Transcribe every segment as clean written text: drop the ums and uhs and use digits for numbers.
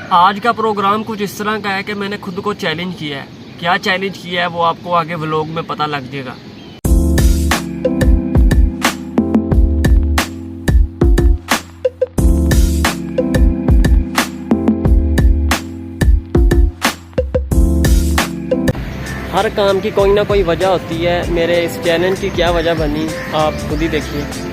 आज का प्रोग्राम कुछ इस तरह का है कि मैंने खुद को चैलेंज किया है। क्या चैलेंज किया है वो आपको आगे व्लॉग में पता लग जाएगा। हर काम की कोई ना कोई वजह होती है। मेरे इस चैलेंज की क्या वजह बनी आप खुद ही देखिए।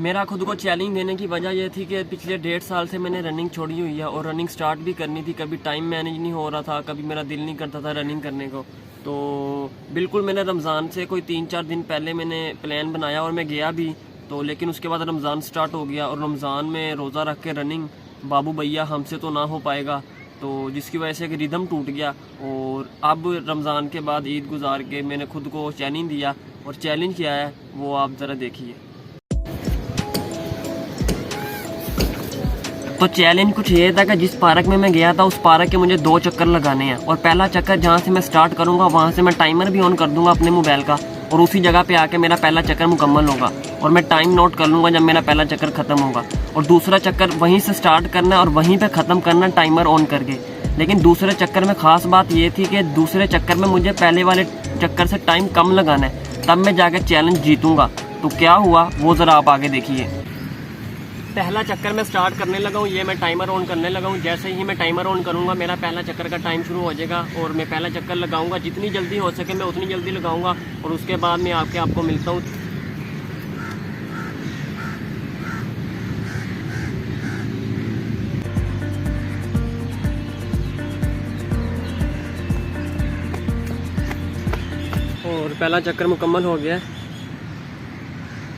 मेरा खुद को चैलेंज देने की वजह यह थी कि पिछले 1.5 साल से मैंने रनिंग छोड़ी हुई है और रनिंग स्टार्ट भी करनी थी। कभी टाइम मैनेज नहीं हो रहा था, कभी मेरा दिल नहीं करता था रनिंग करने को। तो बिल्कुल मैंने रमज़ान से कोई 3-4 दिन पहले मैंने प्लान बनाया और मैं गया भी। तो लेकिन उसके बाद रमज़ान स्टार्ट हो गया और रमज़ान में रोज़ा रख के रनिंग बाबू भैया हमसे तो ना हो पाएगा, तो जिसकी वजह से रिदम टूट गया। और अब रमज़ान के बाद ईद गुजार के मैंने खुद को चैलेंज दिया और चैलेंज किया है वो आप ज़रा देखिए। तो चैलेंज कुछ ये था कि जिस पार्क में मैं गया था उस पार्क के मुझे 2 चक्कर लगाने हैं और पहला चक्कर जहाँ से मैं स्टार्ट करूँगा वहाँ से मैं टाइमर भी ऑन कर दूँगा अपने मोबाइल का और उसी जगह पे आके मेरा पहला चक्कर मुकम्मल होगा और मैं टाइम नोट कर लूँगा जब मेरा पहला चक्कर ख़त्म होगा। और दूसरा चक्कर वहीं से स्टार्ट करना और वहीं पे ख़त्म करना टाइमर ऑन करके। लेकिन दूसरे चक्कर में ख़ास बात ये थी कि दूसरे चक्कर में मुझे पहले वाले चक्कर से टाइम कम लगाना है, तब मैं जाकर चैलेंज जीतूँगा। तो क्या हुआ वो ज़रा आप आगे देखिए। पहला चक्कर मैं स्टार्ट करने लगा हूँ, ये मैं टाइमर ऑन करने लगा हूँ। जैसे ही मैं टाइमर ऑन करूँगा मेरा पहला चक्कर का टाइम शुरू हो जाएगा और मैं पहला चक्कर लगाऊंगा। जितनी जल्दी हो सके मैं उतनी जल्दी लगाऊंगा और उसके बाद मैं आपको मिलता हूँ। और पहला चक्कर मुकम्मल हो गया,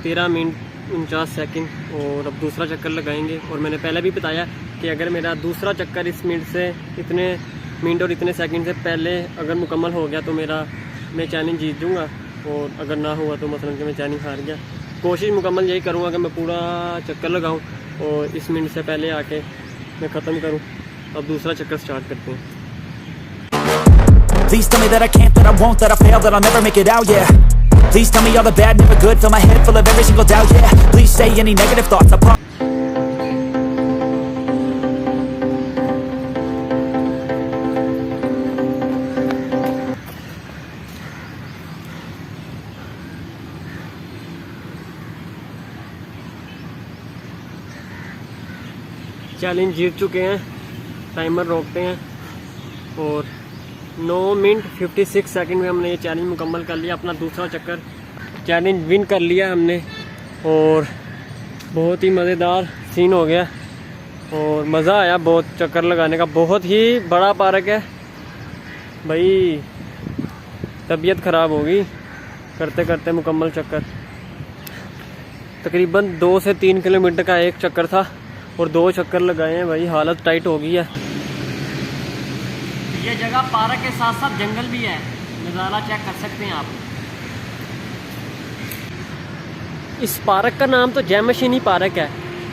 13 मिनट 49 सेकंड। और अब दूसरा चक्कर लगाएंगे। और मैंने पहले भी बताया कि अगर मेरा दूसरा चक्कर इस मिनट से इतने मिनट और इतने सेकंड से पहले अगर मुकम्मल हो गया तो मैं चैलेंज जीत दूँगा। और अगर ना हुआ तो मसलन कि मैं चैलेंज हार गया। कोशिश मुकम्मल यही करूँगा कि मैं पूरा चक्कर लगाऊँ और इस मिनट से पहले आके मैं ख़त्म करूँ। अब दूसरा चक्कर स्टार्ट करते हैं। Please tell me that I can't, that I won't, that I fail, that I'll never make it out, yeah. Please tell me all the bad, never good, fill my head full of every single doubt, yeah. Please say any negative thoughts, I promise. Challenge जीत चुके हैं, timer रोकते हैं। और 9 minute 56 second में हमने ये challenge मुकम्मल कर लिया। अपना दूसरा चक्कर चैलेंज विन कर लिया हमने और बहुत ही मज़ेदार सीन हो गया और मज़ा आया बहुत चक्कर लगाने का। बहुत ही बड़ा पार्क है भाई, तबीयत ख़राब होगी करते करते मुकम्मल चक्कर। तकरीबन 2 से 3 किलोमीटर का एक चक्कर था और 2 चक्कर लगाए हैं भाई, हालत टाइट हो गई है। ये जगह पार्क के साथ साथ जंगल भी है, नज़ारा चेक कर सकते हैं आप। इस पार्क का नाम तो जैमशीनी पार्क है।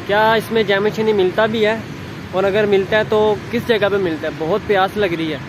क्या इसमें जैमशीनी मिलता भी है और अगर मिलता है तो किस जगह पे मिलता है? बहुत प्यास लग रही है।